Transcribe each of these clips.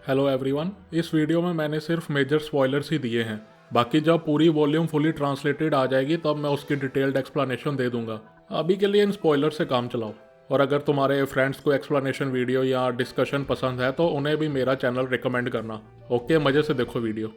Hello everyone, इस video में मैंने सिर्फ मेजर स्पॉयलर्स ही दिए हैं। बाकी जब पूरी वॉल्यूम फुली ट्रांसलेटेड आ जाएगी तब मैं उसकी डिटेल्ड एक्सप्लेनेशन दे दूंगा। अभी के लिए इन स्पॉयलर से काम चलाओ। और अगर तुम्हारे फ्रेंड्स को एक्सप्लेनेशन वीडियो या डिस्कशन पसंद है तो उन्हें भी मेरा चैनल रिकमेंड करना। ओके, मज़े से देखो वीडियो।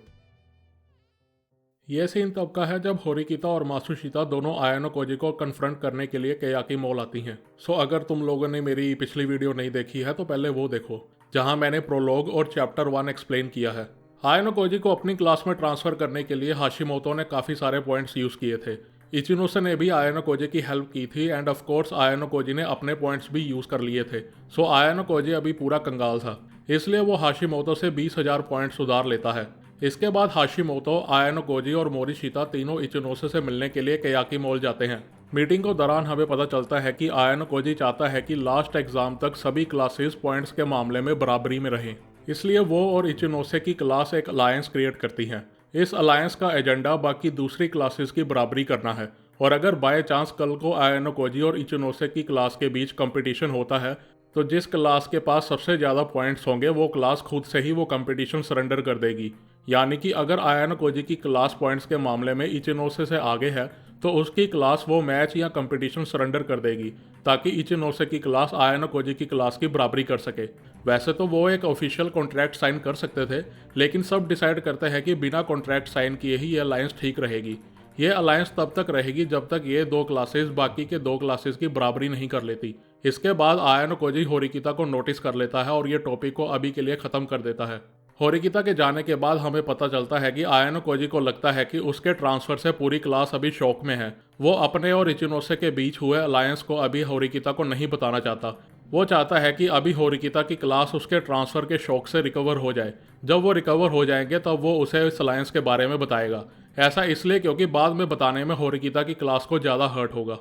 ये सीन तब का है जब होरिकिता और मात्सुशिता दोनों आयानो कोजी को कन्फ्रंट करने के लिए केयाकी मॉल आती हैं। सो अगर तुम लोगों ने मेरी पिछली वीडियो नहीं देखी है तो पहले वो देखो, जहां मैंने प्रोलॉग और चैप्टर 1 एक्सप्लेन किया है। आयानो कोजी को अपनी क्लास में ट्रांसफर करने के लिए हाशिमोतो ने काफ़ी सारे पॉइंट्स यूज़ किए थे। इचिनोसे ने भी आयानो कोजी की हेल्प की थी एंड ऑफ कोर्स आयानो कोजी ने अपने पॉइंट्स भी यूज़ कर लिए थे। सो आयानो कोजी अभी पूरा कंगाल था, इसलिए वो हाशिमोतो से 20,000 पॉइंट्स उधार लेता है। इसके बाद हाशिमोतो, आयानो कोजी और मोरिशिता तीनों इचिनोसे से मिलने के लिए केयाकी मॉल जाते हैं। मीटिंग के दौरान हमें पता चलता है कि आयानो कोजी चाहता है कि लास्ट एग्जाम तक सभी क्लासेस पॉइंट्स के मामले में बराबरी में रहें, इसलिए वो और इचिनोसे की क्लास एक अलायंस क्रिएट करती है। इस अलायंस का एजेंडा बाकी दूसरी क्लासेस की बराबरी करना है, और अगर बाय चांस कल को आयानो कोजी और इचिनोसे की क्लास के बीच कंपटीशन होता है तो जिस क्लास के पास सबसे ज़्यादा पॉइंट्स होंगे वो क्लास खुद से ही वो कंपटीशन सरेंडर कर देगी। यानी कि अगर आयानो कोजी की क्लास पॉइंट्स के मामले में इचिनोसे से आगे है तो उसकी क्लास वो मैच या कंपटीशन सरेंडर कर देगी, ताकि इचिनोसे की क्लास आयानो कोजी की क्लास की बराबरी कर सके। वैसे तो वो एक ऑफिशियल कॉन्ट्रैक्ट साइन कर सकते थे, लेकिन सब डिसाइड करते हैं कि बिना कॉन्ट्रैक्ट साइन किए ही ये अलायंस ठीक रहेगी। ये अलायंस तब तक रहेगी जब तक ये दो क्लासेस बाकी के दो क्लासेस की बराबरी नहीं कर लेती। इसके बाद आयानो कोजी होरिकिता को नोटिस कर लेता है और ये टॉपिक को अभी के लिए ख़त्म कर देता है। होरिकिता के जाने के बाद हमें पता चलता है कि आयानो कोजी को लगता है कि उसके ट्रांसफ़र से पूरी क्लास अभी शॉक में है। वो अपने और इचिनोसे के बीच हुए अलायंस को अभी होरिकिता को नहीं बताना चाहता। वो चाहता है कि अभी होरिकिता की क्लास उसके ट्रांसफ़र के शॉक से रिकवर हो जाए। जब वो रिकवर हो जाएंगे तब वो उसे इस अलायंस के बारे में बताएगा। ऐसा इसलिए क्योंकि बाद में बताने में होरिकिता की क्लास को ज़्यादा हर्ट होगा।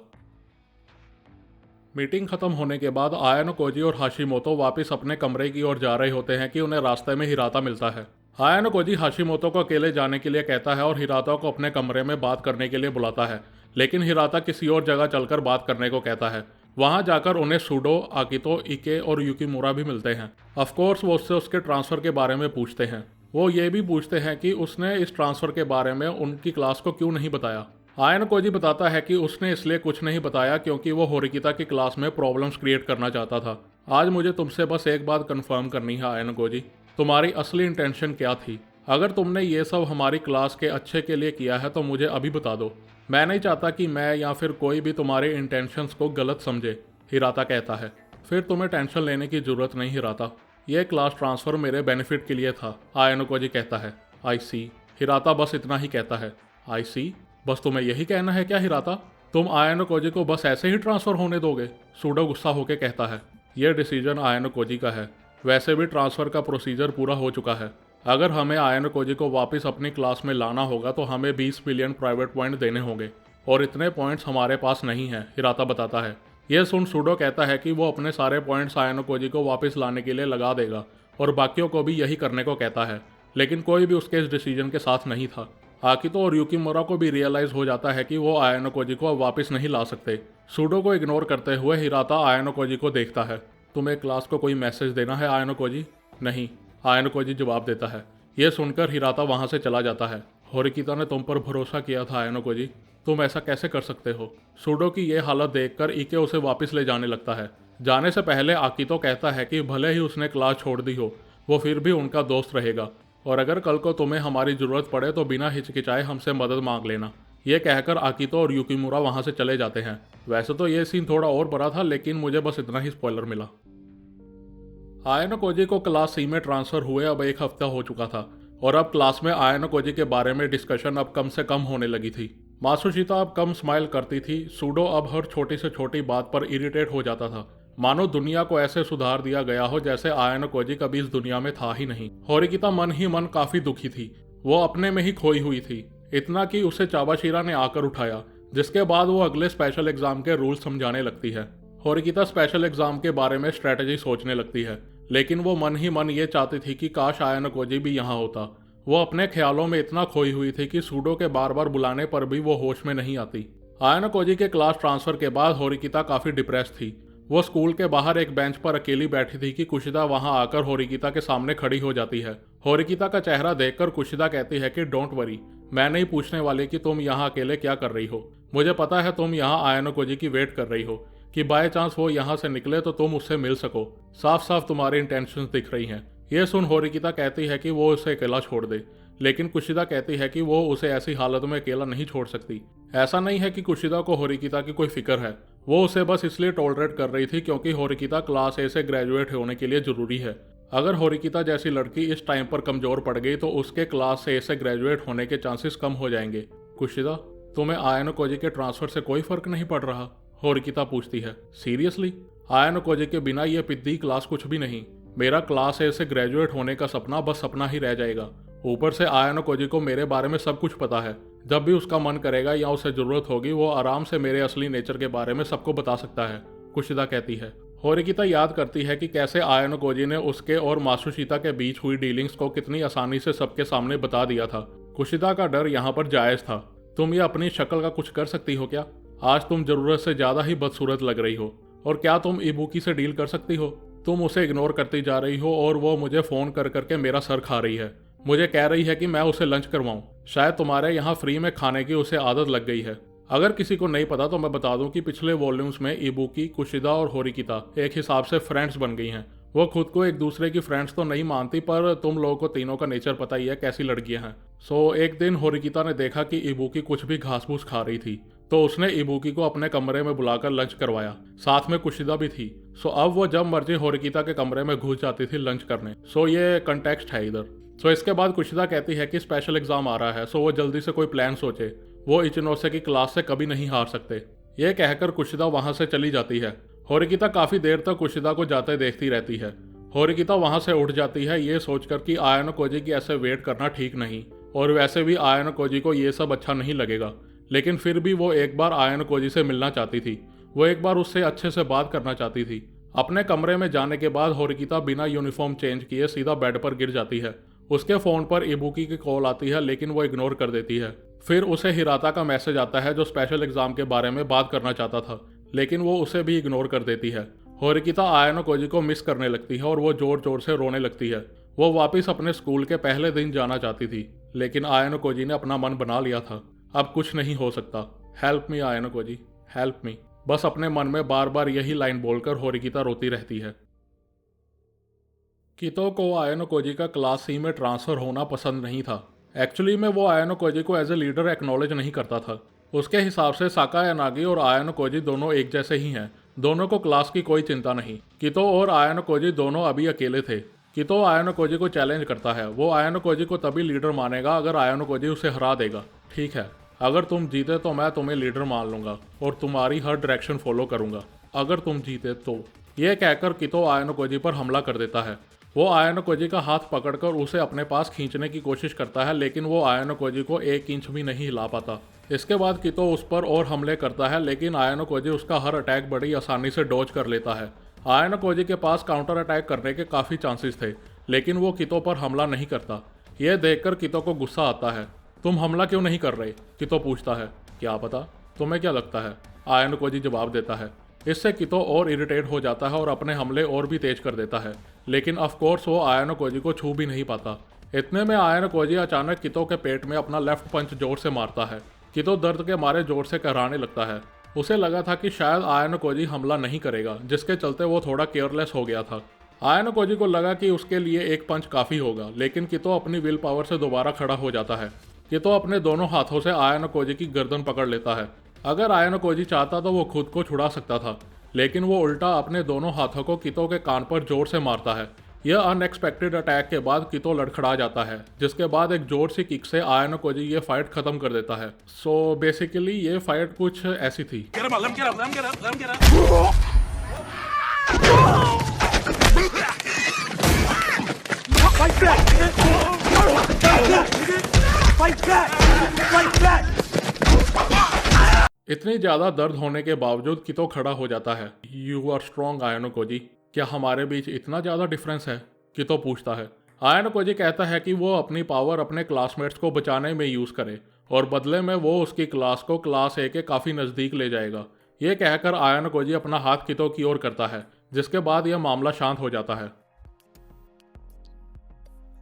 मीटिंग खत्म होने के बाद आयानो कोजी और हाशिमोतो वापस अपने कमरे की ओर जा रहे होते हैं कि उन्हें रास्ते में हिराता मिलता है। आयानो कोजी हाशिमोतो को अकेले जाने के लिए कहता है और हिराता को अपने कमरे में बात करने के लिए बुलाता है, लेकिन हिराता किसी और जगह चलकर बात करने को कहता है। वहां जाकर उन्हें सूडो, आकितो, इके और युकिमुरा भी मिलते हैं। ऑफकोर्स वो उससे उसके ट्रांसफ़र के बारे में पूछते हैं। वो ये भी पूछते हैं कि उसने इस ट्रांसफ़र के बारे में उनकी क्लास को क्यों नहीं बताया। आयानो कोजी बताता है कि उसने इसलिए कुछ नहीं बताया क्योंकि वो होरिकिता की क्लास में प्रॉब्लम्स क्रिएट करना चाहता था। आज मुझे तुमसे बस एक बात कंफर्म करनी है आयानो कोजी, तुम्हारी असली इंटेंशन क्या थी? अगर तुमने ये सब हमारी क्लास के अच्छे के लिए किया है तो मुझे अभी बता दो। मैं नहीं चाहता कि मैं या फिर कोई भी तुम्हारे इंटेंशंस को गलत समझे, हिराता कहता है। फिर तुम्हें टेंशन लेने की ज़रूरत नहीं हिराता, यह क्लास ट्रांसफ़र मेरे बेनिफिट के लिए था, आयानो कोजी कहता है। आई सी, हिराता बस इतना ही कहता है। आई सी, बस तुम्हें यही कहना है क्या हिराता? तुम आयानो कोजी को बस ऐसे ही ट्रांसफ़र होने दोगे? सूडो गुस्सा होकर कहता है। यह डिसीजन आयानो कोजी का है। वैसे भी ट्रांसफ़र का प्रोसीजर पूरा हो चुका है। अगर हमें आयानो कोजी को वापस अपनी क्लास में लाना होगा तो हमें 20 मिलियन प्राइवेट पॉइंट देने होंगे, और इतने पॉइंट्स हमारे पास नहीं हैं, हिराता बताता है। यह सुन सूडो कहता है कि वो अपने सारे पॉइंट्स आयानो कोजी को वापस लाने के लिए लगा देगा, और बाकियों को भी यही करने को कहता है। लेकिन कोई भी उसके इस डिसीजन के साथ नहीं था। आकितो और युकिमुरा को भी रियलाइज़ हो जाता है कि वो आयानो कोजी को अब वापस नहीं ला सकते। सूडो को इग्नोर करते हुए हिराता आयानो कोजी को देखता है। तुम्हें क्लास को कोई मैसेज देना है आयानो कोजी? नहीं, आयानो कोजी जवाब देता है। यह सुनकर हिराता वहाँ से चला जाता है। होरिकिता ने तुम पर भरोसा किया था आयानो कोजी, तुम ऐसा कैसे कर सकते हो? सूडो की यह हालत देखकर इके उसे वापस ले जाने लगता है। जाने से पहले आकितो कहता है कि भले ही उसने क्लास छोड़ दी हो, वो फिर भी उनका दोस्त रहेगा, और अगर कल को तुम्हें हमारी ज़रूरत पड़े तो बिना हिचकिचाए हमसे मदद मांग लेना। ये कहकर आकितो और युकिमुरा वहाँ से चले जाते हैं। वैसे तो ये सीन थोड़ा और बड़ा था, लेकिन मुझे बस इतना ही स्पॉइलर मिला। आयानो कोजी को क्लास सी में ट्रांसफ़र हुए अब 1 हफ्ता हो चुका था, और अब क्लास में आयानो कोजी के बारे में डिस्कशन अब कम से कम होने लगी थी। मात्सुशिता अब कम स्माइल करती थी। सूडो अब हर छोटी से छोटी बात पर इरिटेट हो जाता था, मानो दुनिया को ऐसे सुधार दिया गया हो जैसे आयानो कोजी कभी इस दुनिया में था ही नहीं। होरिकिता मन ही मन काफ़ी दुखी थी। वो अपने में ही खोई हुई थी, इतना कि उसे चाबाशिरा ने आकर उठाया, जिसके बाद वो अगले स्पेशल एग्जाम के रूल समझाने लगती है। होरिकिता स्पेशल एग्जाम के बारे में स्ट्रेटजी सोचने लगती है, लेकिन वो मन ही मन ये चाहती थी कि काश आयानो कोजी भी यहाँ होता। वो अपने ख्यालों में इतना खोई हुई थी कि सूडो के बार बार बुलाने पर भी वो होश में नहीं आती। आयानो कोजी के क्लास ट्रांसफ़र के बाद होरिकिता काफ़ी डिप्रेस थी। वो स्कूल के बाहर एक बेंच पर अकेली बैठी थी कि कुशिदा वहां आकर होरिकिता के सामने खड़ी हो जाती है। होरिकिता का चेहरा देखकर कुशिदा कहती है कि डोंट वरी, मैं नहीं पूछने वाली कि तुम यहाँ अकेले क्या कर रही हो। मुझे पता है तुम यहाँ आयानो कोजी की वेट कर रही हो कि बाय चांस वो यहाँ से निकले तो तुम उससे मिल सको। साफ साफ तुम्हारी इंटेंशंस दिख रही हैं। ये सुन होरिकिता कहती है कि वो उसे अकेला छोड़ दे, लेकिन कुशिदा कहती है कि वो उसे ऐसी हालत में अकेला नहीं छोड़ सकती। ऐसा नहीं है कि कुशिदा को होरिकिता की कोई फिक्र है, वो उसे बस इसलिए टॉलरेट कर रही थी क्योंकि होरिकिता क्लास ए से ग्रेजुएट होने के लिए जरूरी है। अगर होरिकिता जैसी लड़की इस टाइम पर कमजोर पड़ गई तो उसके क्लास ए से ग्रेजुएट होने के चांसेस कम हो जाएंगे। कुशिदा, तुम्हें आयानो कोजी के ट्रांसफर से कोई फर्क नहीं पड़ रहा? होरिकिता पूछती है। सीरियसली? आयानो कोजी के बिना ये पिद्दी क्लास कुछ भी नहीं। मेरा क्लास ए से ग्रेजुएट होने का सपना बस सपना ही रह जाएगा। ऊपर से आयानो कोजी को मेरे बारे में सब कुछ पता है। जब भी उसका मन करेगा या उसे जरूरत होगी वो आराम से मेरे असली नेचर के बारे में सबको बता सकता है, कुशिदा कहती है। होरिकिता याद करती है कि कैसे आयानो कोजी ने उसके और मात्सुशिता के बीच हुई डीलिंग्स को कितनी आसानी से सबके सामने बता दिया था। कुशिदा का डर यहाँ पर जायज था। तुम ये अपनी शक्ल का कुछ कर सकती हो क्या? आज तुम जरूरत से ज्यादा ही बदसूरत लग रही हो। और क्या तुम इबुकी से डील कर सकती हो? तुम उसे इग्नोर करती जा रही हो और वो मुझे फोन कर करके मेरा सर खा रही है। मुझे कह रही है कि मैं उसे लंच करवाऊं। शायद तुम्हारे यहाँ फ्री में खाने की उसे आदत लग गई है। अगर किसी को नहीं पता तो मैं बता दूं कि पिछले वॉल्यूम्स में इबुकी, कुशिदा और होरिकिता एक हिसाब से फ्रेंड्स बन गई हैं। वो खुद को एक दूसरे की फ्रेंड्स तो नहीं मानती, पर तुम लोगों को तीनों का नेचर पता ही है कैसी लड़कियां हैं। सो एक दिन होरिकिता ने देखा कि इबुकी कुछ भी घास फूस खा रही थी, तो उसने इबुकी को अपने कमरे में बुलाकर लंच करवाया। साथ में कुशिदा भी थी। सो अब वो जब मर्जी होरिकिता के कमरे में घुस जाती थी लंच करने। सो ये कंटेक्स्ट है इधर। सो इसके बाद कुशिदा कहती है कि स्पेशल एग्जाम आ रहा है, सो वो जल्दी से कोई प्लान सोचे। वो इचिनोसे की क्लास से कभी नहीं हार सकते। ये कहकर कुशिदा वहां से चली जाती है। होरिकिता काफी देर तक कुशिदा को जाते देखती रहती है। होरिकिता वहां से उठ जाती है ये सोचकर कि आयानो कोजी की ऐसे वेट करना ठीक नहीं, और वैसे भी आयानो कोजी को ये सब अच्छा नहीं लगेगा। लेकिन फिर भी वो एक बार आयानो कोजी से मिलना चाहती थी। वो एक बार उससे अच्छे से बात करना चाहती थी। अपने कमरे में जाने के बाद होरिकिता बिना यूनिफॉर्म चेंज किए सीधा बेड पर गिर जाती है। उसके फोन पर इबुकी की कॉल आती है, लेकिन वो इग्नोर कर देती है। फिर उसे हिराता का मैसेज आता है जो स्पेशल एग्जाम के बारे में बात करना चाहता था, लेकिन वो उसे भी इग्नोर कर देती है। होरिकिता आयानो कोजी को मिस करने लगती है और वो जोर जोर से रोने लगती है। वो वापस अपने स्कूल के पहले दिन जाना चाहती थी, लेकिन आयानो कोजी ने अपना मन बना लिया था। अब कुछ नहीं हो सकता। Help me आयानो Cozi, help me. बस अपने मन में बार बार यही लाइन बोलकर होरिकिता रोती रहती है। कितो को आयानो कोजी का क्लास सी में ट्रांसफर होना पसंद नहीं था। एक्चुअली में वो आयानो कोजी को एज ए लीडर एक्नॉलेज नहीं करता था। उसके हिसाब से साका यानागी और आयानो कोजी दोनों एक जैसे ही हैं। दोनों को क्लास की कोई चिंता नहीं। कितो और आयानो कोजी दोनों अभी अकेले थे। कितो आयानो कोजी को चैलेंज करता है। वो आयानो कोजी को तभी लीडर मानेगा अगर आयानो कोजी उसे हरा देगा। ठीक है, अगर तुम जीते तो मैं तुम्हें लीडर मान लूंगा और तुम्हारी हर डायरेक्शन फॉलो करूंगा, अगर तुम जीते तो। ये कहकर कितो आयानो कोजी पर हमला कर देता है। वो आयानो कोजी का हाथ पकड़कर उसे अपने पास खींचने की कोशिश करता है, लेकिन वो आयानो कोजी को 1 इंच भी नहीं हिला पाता। इसके बाद कितो उस पर और हमले करता है, लेकिन आयानो कोजी उसका हर अटैक बड़ी आसानी से डॉज कर लेता है। आयानो कोजी के पास काउंटर अटैक करने के काफ़ी चांसेस थे, लेकिन वो कितो पर हमला नहीं करता। यह देखकर कितो को गुस्सा आता है। तुम हमला क्यों नहीं कर रहे? कितो पूछता है। क्या पता, तुम्हें क्या लगता है? आयानो कोजी जवाब देता है। इससे कितो और इरिटेट हो जाता है और अपने हमले और भी तेज कर देता है, लेकिन ऑफ कोर्स वो आयानो कोजी को छू भी नहीं पाता। इतने में आयानो कोजी अचानक कितो के पेट में अपना लेफ्ट पंच जोर से मारता है। कितो दर्द के मारे जोर से कराने लगता है। उसे लगा था कि शायद आयानो कोजी हमला नहीं करेगा, जिसके चलते वो थोड़ा केयरलेस हो गया था। आयानो कोजी को लगा कि उसके लिए एक पंच काफ़ी होगा, लेकिन कितो अपनी विल पावर से दोबारा खड़ा हो जाता है। कितो अपने दोनों हाथों से आयानो कोजी की गर्दन पकड़ लेता है। अगर आयानो कोजी चाहता तो वो खुद को छुड़ा सकता था, लेकिन वो उल्टा अपने दोनों हाथों को कितो के कान पर जोर से मारता है। यह अनएक्सपेक्टेड अटैक के बाद कितो लड़खड़ा जाता है, जिसके बाद एक जोर सी किक से आयानो कोजी ये फाइट खत्म कर देता है। सो बेसिकली ये फाइट कुछ ऐसी थी। इतनी ज्यादा दर्द होने के बावजूद कितो खड़ा हो जाता है। You are strong Ayanokoji. क्या हमारे बीच इतना ज्यादा डिफरेंस है? कितो पूछता है। आयानो कोजी कहता है कि वो अपनी पावर अपने क्लासमेट्स को बचाने में यूज करे और बदले में वो उसकी क्लास को क्लास ए के काफी नजदीक ले जाएगा। ये कहकर आयानो कोजी अपना हाथ कितो की ओर करता है, जिसके बाद यह मामला शांत हो जाता है।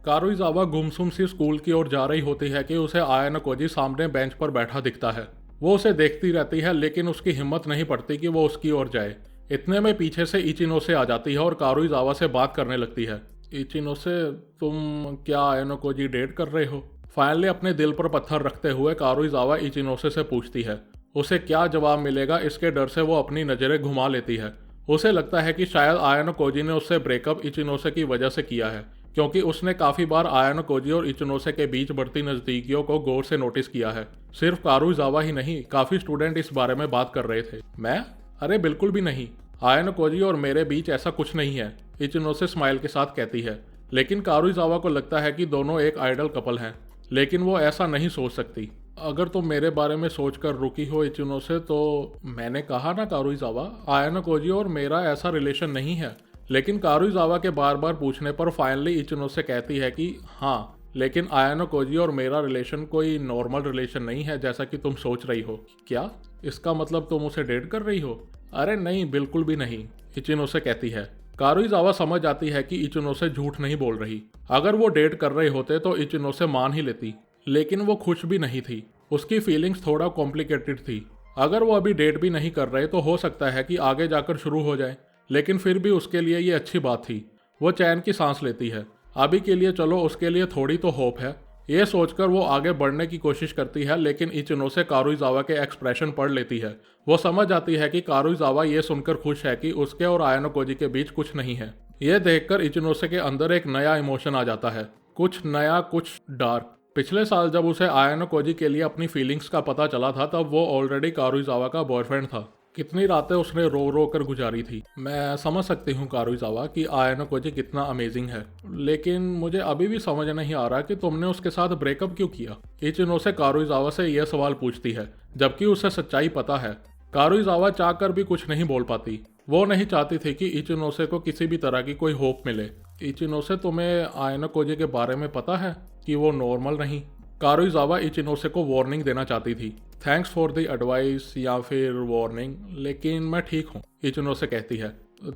कारुइजावा गुमसुम सी स्कूल की ओर जा रही होती है कि उसे आयानो कोजी सामने बेंच पर बैठा दिखता है। वो उसे देखती रहती है, लेकिन उसकी हिम्मत नहीं पड़ती कि वो उसकी ओर जाए। इतने में पीछे से इचिनोसे आ जाती है और कारुइजावा से बात करने लगती है। इचिनोसे, तुम क्या आयानो कोजी डेट कर रहे हो? फाइनली अपने दिल पर पत्थर रखते हुए कारुइजावा इचिनोसे से पूछती है। उसे क्या जवाब मिलेगा, इसके डर से वो अपनी नज़रें घुमा लेती है। उसे लगता है कि शायद आयानो कोजी ने उससे ब्रेकअप इचिनोसे की वजह से किया है, क्योंकि उसने काफ़ी बार आयानो कोजी और इचिनोसे के बीच बढ़ती नज़दीकियों को गौर से नोटिस किया है। सिर्फ कारुइजावा ही नहीं, काफ़ी स्टूडेंट इस बारे में बात कर रहे थे। मैं? अरे बिल्कुल भी नहीं। आयानो कोजी और मेरे बीच ऐसा कुछ नहीं है, इचिनोसे स्माइल के साथ कहती है। लेकिन कारुइजावा को लगता है कि दोनों एक आइडल कपल हैं, लेकिन वो ऐसा नहीं सोच सकती। अगर तुम मेरे बारे में सोचकर रुकी हो इचिनोसे, तो मैंने कहा ना कारुइजावा, आयानो कोजी और मेरा ऐसा रिलेशन नहीं है। लेकिन कारुइजावा के बार बार पूछने पर फाइनली इचिनोसे कहती है कि हाँ, लेकिन आयानो कोजी और मेरा रिलेशन कोई नॉर्मल रिलेशन नहीं है जैसा कि तुम सोच रही हो। क्या? इसका मतलब तुम उसे डेट कर रही हो? अरे नहीं, बिल्कुल भी नहीं, इचिनोसे कहती है। कारुइजावा समझ जाती है कि इचिनोसे झूठ नहीं बोल रही। अगर वो डेट कर रहे होते तो इचिनोसे मान ही लेती, लेकिन वो खुश भी नहीं थी। उसकी फीलिंग्स थोड़ा कॉम्प्लिकेटेड थी। अगर वो अभी डेट भी नहीं कर रहे तो हो सकता है कि आगे जाकर शुरू हो जाए, लेकिन फिर भी उसके लिए ये अच्छी बात थी। वो चैन की सांस लेती है। अभी के लिए चलो उसके लिए थोड़ी तो होप है। ये सोचकर वो आगे बढ़ने की कोशिश करती है, लेकिन इचिनोसे कारुइजावा के एक्सप्रेशन पढ़ लेती है। वो समझ जाती है कि कारुइजावा ये सुनकर खुश है कि उसके और आयानो कोजी के बीच कुछ नहीं है। ये देखकर इचिनोसे के अंदर एक नया इमोशन आ जाता है, कुछ नया, कुछ डार्क। पिछले साल जब उसे आयानो कोजी के लिए अपनी फीलिंग्स का पता चला था, तब वो ऑलरेडी कारुइजावा का बॉयफ्रेंड था। कितनी रातें उसने रो रो कर गुजारी थी। मैं समझ सकती हूँ कारुइजावा कि आयानो कोजी कितना अमेजिंग है, लेकिन मुझे अभी भी समझ नहीं आ रहा कि तुमने उसके साथ ब्रेकअप क्यों किया। इचिनोसे कारुइजावा से यह सवाल पूछती है, जबकि उसे सच्चाई पता है। कारुइजावा चाहकर भी कुछ नहीं बोल पाती। वो नहीं चाहती थी कि इचिनोसे को किसी भी तरह की कोई होप मिले। इचिनोसे, तुम्हें आयानो कोजी के बारे में पता है कि वो नॉर्मल नहीं? कारुइजावा इचिनोसे को वार्निंग देना चाहती थी, थैंक्स फॉर द एडवाइस या फिर वार्निंग, लेकिन मैं ठीक हूँ, इचिनोसे कहती है।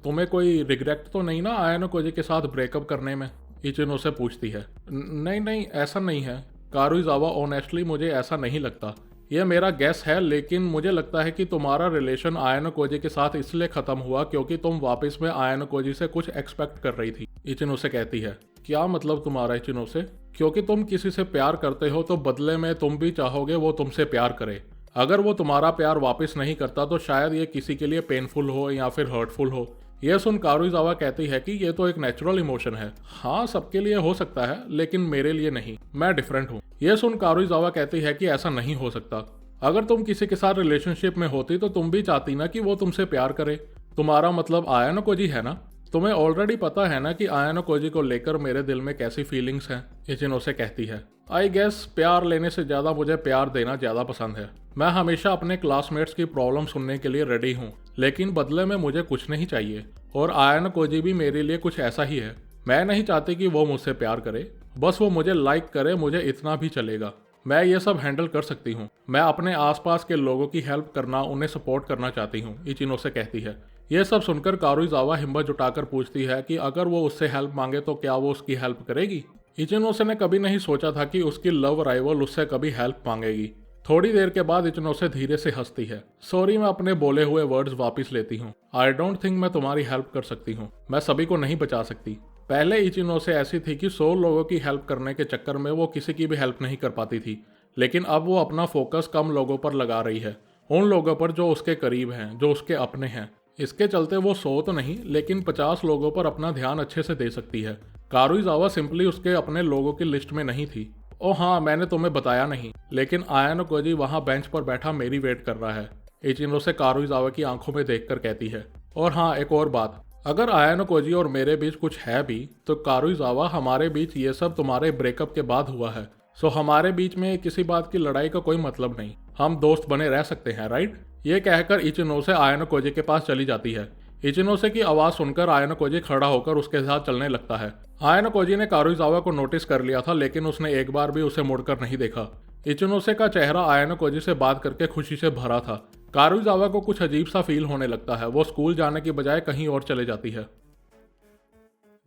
तुम्हें कोई रिग्रेट तो नहीं ना आयानो कोजी के साथ ब्रेकअप करने में? इचिनोसे पूछती है। नहीं नहीं, ऐसा नहीं है कारुइजावा, ऑनेस्टली मुझे ऐसा नहीं लगता। यह मेरा गेस है, लेकिन मुझे लगता है कि तुम्हारा रिलेशन आयानो कोजी के साथ इसलिए ख़त्म हुआ क्योंकि तुम वापस में आयानो कोजी से कुछ एक्सपेक्ट कर रही थी, इचिनोसे कहती है। क्या मतलब तुम्हारा, इचिनोसे? क्योंकि तुम किसी से प्यार करते हो तो बदले में तुम भी चाहोगे वो तुमसे प्यार करे। अगर वो तुम्हारा प्यार वापस नहीं करता तो शायद ये किसी के लिए पेनफुल हो या फिर हर्टफुल हो। यह सुन कारुइजावा कहती है कि ये तो एक नेचुरल इमोशन है। हाँ, सबके लिए हो सकता है, लेकिन मेरे लिए नहीं, मैं डिफरेंट हूँ। यह सुन कारुइजावा कहती है कि ऐसा नहीं हो सकता। अगर तुम किसी के साथ रिलेशनशिप में होती तो तुम भी चाहती ना कि वो तुमसे प्यार करे। तुम्हारा मतलब आयानो कोजी है ना? तुम्हें ऑलरेडी पता है ना कि आयानो कोजी को लेकर मेरे दिल में कैसी फीलिंग्स हैं, इचिनोसे कहती है। आई गेस प्यार लेने से ज़्यादा मुझे प्यार देना ज़्यादा पसंद है। मैं हमेशा अपने क्लासमेट्स की प्रॉब्लम सुनने के लिए रेडी हूँ, लेकिन बदले में मुझे कुछ नहीं चाहिए। और आयानो कोजी भी मेरे लिए कुछ ऐसा ही है। मैं नहीं चाहती कि वो मुझसे प्यार करे, बस वो मुझे लाइक करे, मुझे इतना भी चलेगा। मैं ये सब हैंडल कर सकती हूँ। मैं अपने आसपास के लोगों की हेल्प करना, उन्हें सपोर्ट करना चाहती हूँ, इचिनोसे कहती है। यह सब सुनकर कारुइजावा हिम्मत जुटाकर पूछती है कि अगर वो उससे हेल्प मांगे तो क्या वो उसकी हेल्प करेगी? इचिनोसे ने कभी नहीं सोचा था कि उसकी लव राइवल उससे कभी हेल्प मांगेगी। थोड़ी देर के बाद इचिनोसे धीरे से हंसती है। सॉरी, मैं अपने बोले हुए वर्ड्स वापस लेती हूँ। आई डोंट थिंक मैं तुम्हारी हेल्प कर सकती हूँ। मैं सभी को नहीं बचा सकती। पहले इचिनोसे ऐसी थी कि 100 लोगों की हेल्प करने के चक्कर में वो किसी की भी हेल्प नहीं कर पाती थी, लेकिन अब वो अपना फोकस कम लोगों पर लगा रही है, उन लोगों पर जो उसके करीब हैं, जो उसके अपने हैं। इसके चलते वो 100 तो नहीं, लेकिन 50 लोगों पर अपना ध्यान अच्छे से दे सकती है। कारुइजावा सिंपली उसके अपने लोगों की लिस्ट में नहीं थी। ओ हाँ, मैंने तुम्हें बताया नहीं, लेकिन आयानो कोजी वहाँ बेंच पर बैठा मेरी वेट कर रहा है, इचिनोसे कारुइजावा की आंखों में देखकर कहती है। और हाँ, एक और बात, अगर आयानो कोजी और मेरे बीच कुछ है भी तो कारुइजावा, हमारे बीच ये सब तुम्हारे ब्रेकअप के बाद हुआ है। सो हमारे बीच में किसी बात की लड़ाई का कोई मतलब नहीं। हम दोस्त बने रह सकते हैं, राइट? ये कहकर इचिनोसे आयानो कोजी के पास चली जाती है। इचिनोसे की आवाज़ सुनकर आयानो कोजी खड़ा होकर उसके साथ चलने लगता है। आयानो कोजी ने कारुइजावा को नोटिस कर लिया था, लेकिन उसने एक बार भी उसे मुड़कर नहीं देखा। इचिनोसे का चेहरा आयानो कोजी से बात करके खुशी से भरा था, कारुइजावा को कुछ अजीब सा फील होने लगता है। वो स्कूल जाने की बजाय कहीं और चले जाती है।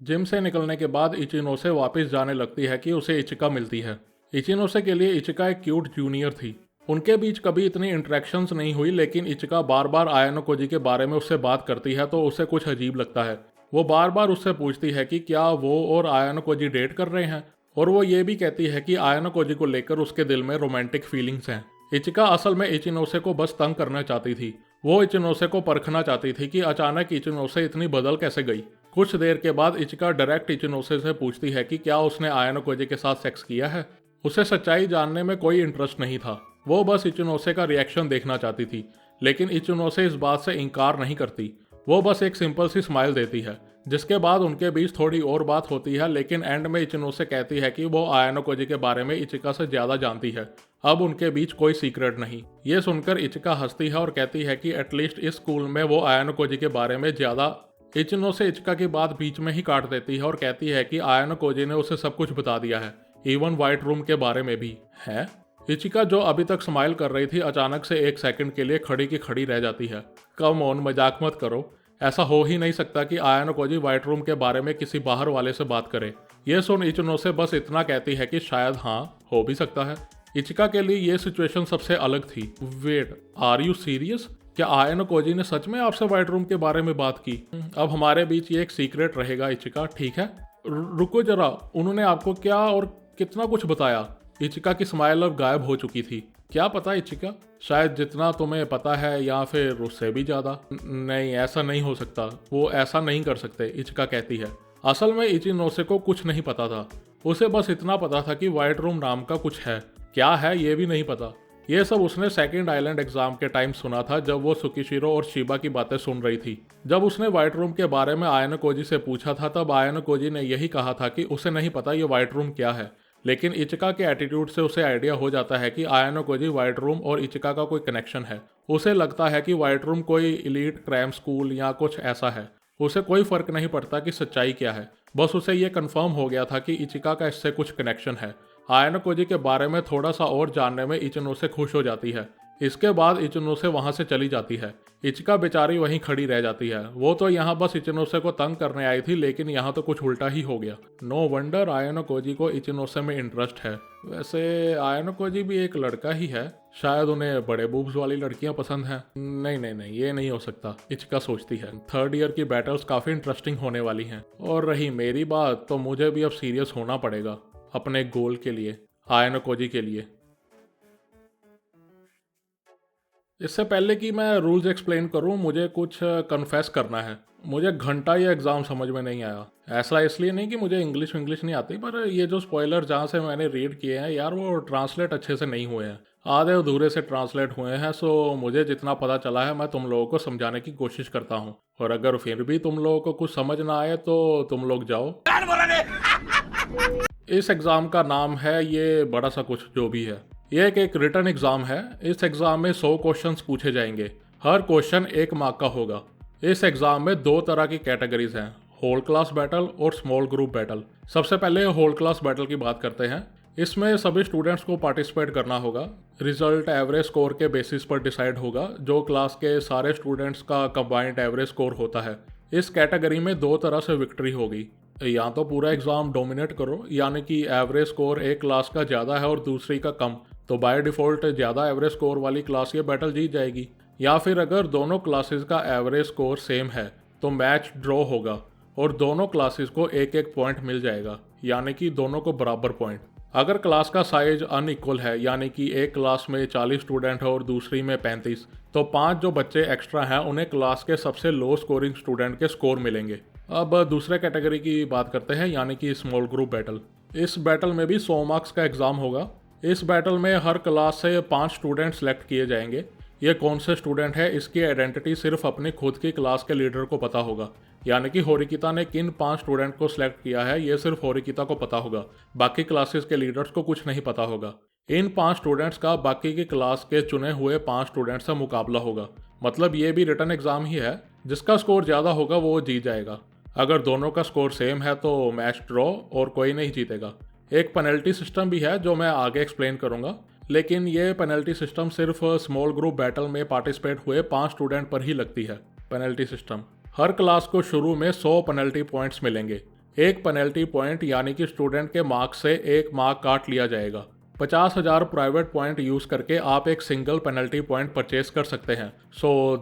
जिम से निकलने के बाद इचिनोसे वापस जाने लगती है कि उसे इचिका मिलती है। इचिनोसे के लिए इचिका एक क्यूट जूनियर थी। उनके बीच कभी इतनी इंटरेक्शंस नहीं हुई, लेकिन इचिका बार बार आयानो कोजी के बारे में उससे बात करती है तो उसे कुछ अजीब लगता है। वो बार बार उससे पूछती है कि क्या वो और आयानो कोजी डेट कर रहे हैं, और वो ये भी कहती है कि आयानो कोजी को लेकर उसके दिल में रोमांटिक फीलिंग्स हैं। इचिका असल में इचिनोसे को बस तंग करना चाहती थी। वो इचिनोसे को परखना चाहती थी कि अचानक इचिनोसे इतनी बदल कैसे गई। कुछ देर के बाद इचिका डायरेक्ट इचिनोसे से पूछती है कि क्या उसने आयानो कोजी के साथ सेक्स किया है। उसे सच्चाई जानने में कोई इंटरेस्ट नहीं था। वो बस इचिनोसे का रिएक्शन देखना चाहती थी, लेकिन इचिनोसे इस बात से इनकार नहीं करती। वो बस एक सिंपल सी स्माइल देती है, जिसके बाद उनके बीच थोड़ी और बात होती है, लेकिन एंड में इचिनोसे कहती है कि वो आयानो कोजी के बारे में इचिका से ज़्यादा जानती है। अब उनके बीच कोई सीक्रेट नहीं। ये सुनकर इचिका हंसती है और कहती है कि एटलीस्ट इस स्कूल में वो आयानो कोजी के बारे में ज़्यादा। इचिनोसे इचिका की बात बीच में ही काट देती है और कहती है कि आयानो कोजी ने उसे सब कुछ बता दिया है, इवन व्हाइट रूम के बारे में भी है। इचिका जो अभी तक स्माइल कर रही थी, अचानक से एक सेकंड के लिए खड़ी की खड़ी रह जाती है। कम ऑन, मजाक मत करो। ऐसा हो ही नहीं सकता कि आयानो कोजी व्हाइट रूम के बारे में किसी बाहर वाले से बात करे। यह सुन इचिनोसे बस इतना कहती है कि शायद हाँ, हो भी सकता है। इचिका के लिए यह सिचुएशन सबसे अलग थी। Wait, are you serious? क्या आयानो कोजी ने सच में आपसे व्हाइट रूम के बारे में बात की? अब हमारे बीच ये एक सीक्रेट रहेगा इचिका, ठीक है? रुको जरा, उन्होंने आपको क्या और कितना कुछ बताया? इचिका की स्माइल अब गायब हो चुकी थी। क्या पता इचिका, शायद जितना तुम्हें पता है या फिर उससे भी ज़्यादा। नहीं, ऐसा नहीं हो सकता, वो ऐसा नहीं कर सकते, इचिका कहती है। असल में इचिनोसे को कुछ नहीं पता था। उसे बस इतना पता था कि व्हाइट रूम नाम का कुछ है। क्या है ये भी नहीं पता। ये सब उसने सेकंड आइलैंड एग्जाम के टाइम सुना था, जब वो सुकिशिरो और शिबा की बातें सुन रही थी। जब उसने व्हाइट रूम के बारे में आयानो कोजी से पूछा था, तब आयानो कोजी ने यही कहा था कि उसे नहीं पता ये व्हाइट रूम क्या है। लेकिन इचिका के एटीट्यूड से उसे आइडिया हो जाता है कि आयानो कोजी व्हाइट रूम और इचिका का कोई कनेक्शन है। उसे लगता है कि व्हाइट रूम कोई इलीट क्रैम स्कूल या कुछ ऐसा है। उसे कोई फर्क नहीं पड़ता कि सच्चाई क्या है, बस उसे ये कंफर्म हो गया था कि इचिका का इससे कुछ कनेक्शन है। आयानो कोजी के बारे में थोड़ा सा और जानने में इचिनोसे खुश हो जाती है। इसके बाद इचिनोसे वहां से चली जाती है। इचिका बेचारी वहीं खड़ी रह जाती है। वो तो यहाँ बस इचिनोसे को तंग करने आई थी, लेकिन यहाँ तो कुछ उल्टा ही हो गया। नो वंडर आयानो कोजी को इचिनोसे में इंटरेस्ट है। वैसे आयानो कोजी भी एक लड़का ही है, शायद उन्हें बड़े बूब्स वाली लड़कियां पसंद हैं। नहीं नहीं नहीं, ये नहीं हो सकता, इचिका सोचती है। थर्ड ईयर की बैटल्स काफी इंटरेस्टिंग होने वाली हैं। और रही मेरी बात, तो मुझे भी अब सीरियस होना पड़ेगा अपने गोल के लिए, आयानो कोजी के लिए। इससे पहले कि मैं रूल्स एक्सप्लेन करूं, मुझे कुछ कन्फेस करना है। मुझे घंटा ये एग्ज़ाम समझ में नहीं आया। ऐसा इसलिए नहीं कि मुझे इंग्लिश नहीं आती, पर ये जो स्पॉइलर जहाँ से मैंने रीड किए हैं यार, वो ट्रांसलेट अच्छे से नहीं हुए हैं, आधे अधूरे से ट्रांसलेट हुए हैं। सो मुझे जितना पता चला है मैं तुम लोगों को समझाने की कोशिश करता हूँ, और अगर फिर भी तुम लोगों को कुछ समझ ना आए तो तुम लोग जाओ। इस एग्ज़ाम का नाम है ये बड़ा सा कुछ जो भी है। ये एक रिटन एग्ज़ाम है। इस एग्ज़ाम में 100 क्वेश्चंस पूछे जाएंगे। हर क्वेश्चन 1 मार्क का होगा। इस एग्ज़ाम में 2 तरह की कैटेगरीज हैं, होल क्लास बैटल और स्मॉल ग्रुप बैटल। सबसे पहले होल क्लास बैटल की बात करते हैं। इसमें सभी स्टूडेंट्स को पार्टिसिपेट करना होगा। रिजल्ट एवरेज स्कोर के बेसिस पर डिसाइड होगा, जो क्लास के सारे स्टूडेंट्स का कंबाइंड एवरेज स्कोर होता है। इस कैटेगरी में 2 तरह से विक्ट्री होगी। या तो पूरा एग्ज़ाम डोमिनेट करो, यानी कि एवरेज स्कोर एक क्लास का ज़्यादा है और दूसरी का कम, तो बाय डिफ़ॉल्ट ज़्यादा एवरेज स्कोर वाली क्लास ये बैटल जीत जाएगी। या फिर अगर दोनों क्लासेस का एवरेज स्कोर सेम है तो मैच ड्रॉ होगा और दोनों क्लासेस को 1-1 पॉइंट मिल जाएगा, यानी कि दोनों को बराबर पॉइंट। अगर क्लास का साइज अनइक्वल है, यानी कि एक क्लास में 40 स्टूडेंट है और दूसरी में 35, तो 5 जो बच्चे एक्स्ट्रा हैं उन्हें क्लास के सबसे लो स्कोरिंग स्टूडेंट के स्कोर मिलेंगे। अब दूसरे कैटेगरी की बात करते हैं, यानी कि स्मॉल ग्रुप बैटल। इस बैटल में भी 100 मार्क्स का एग्ज़ाम होगा। इस बैटल में हर क्लास से 5 स्टूडेंट सेलेक्ट किए जाएंगे। ये कौन से स्टूडेंट है इसकी आइडेंटिटी सिर्फ अपने खुद की क्लास के लीडर को पता होगा, यानी कि होरिकिता ने किन 5 स्टूडेंट को सिलेक्ट किया है ये सिर्फ होरिकिता को पता होगा, बाकी क्लासेस के लीडर्स को कुछ नहीं पता होगा। इन 5 स्टूडेंट्स का बाकी की क्लास के चुने हुए 5 स्टूडेंट्स से मुकाबला होगा। मतलब ये भी रिटन एग्जाम ही है। जिसका स्कोर ज़्यादा होगा वो जीत जाएगा। अगर दोनों का स्कोर सेम है तो मैच ड्रॉ और कोई नहीं जीतेगा। एक पेनल्टी सिस्टम भी है जो मैं आगे एक्सप्लेन करूंगा। लेकिन ये पेनल्टी सिस्टम सिर्फ स्मॉल ग्रुप बैटल में पार्टिसिपेट हुए 5 स्टूडेंट पर ही लगती है। पेनल्टी सिस्टम, हर क्लास को शुरू में 100 पेनल्टी पॉइंट्स मिलेंगे। एक पेनल्टी पॉइंट यानी कि स्टूडेंट के मार्क्स से एक मार्क काट लिया जाएगा। 50,000 प्राइवेट पॉइंट यूज़ करके आप एक सिंगल पेनल्टी पॉइंट परचेज कर सकते हैं।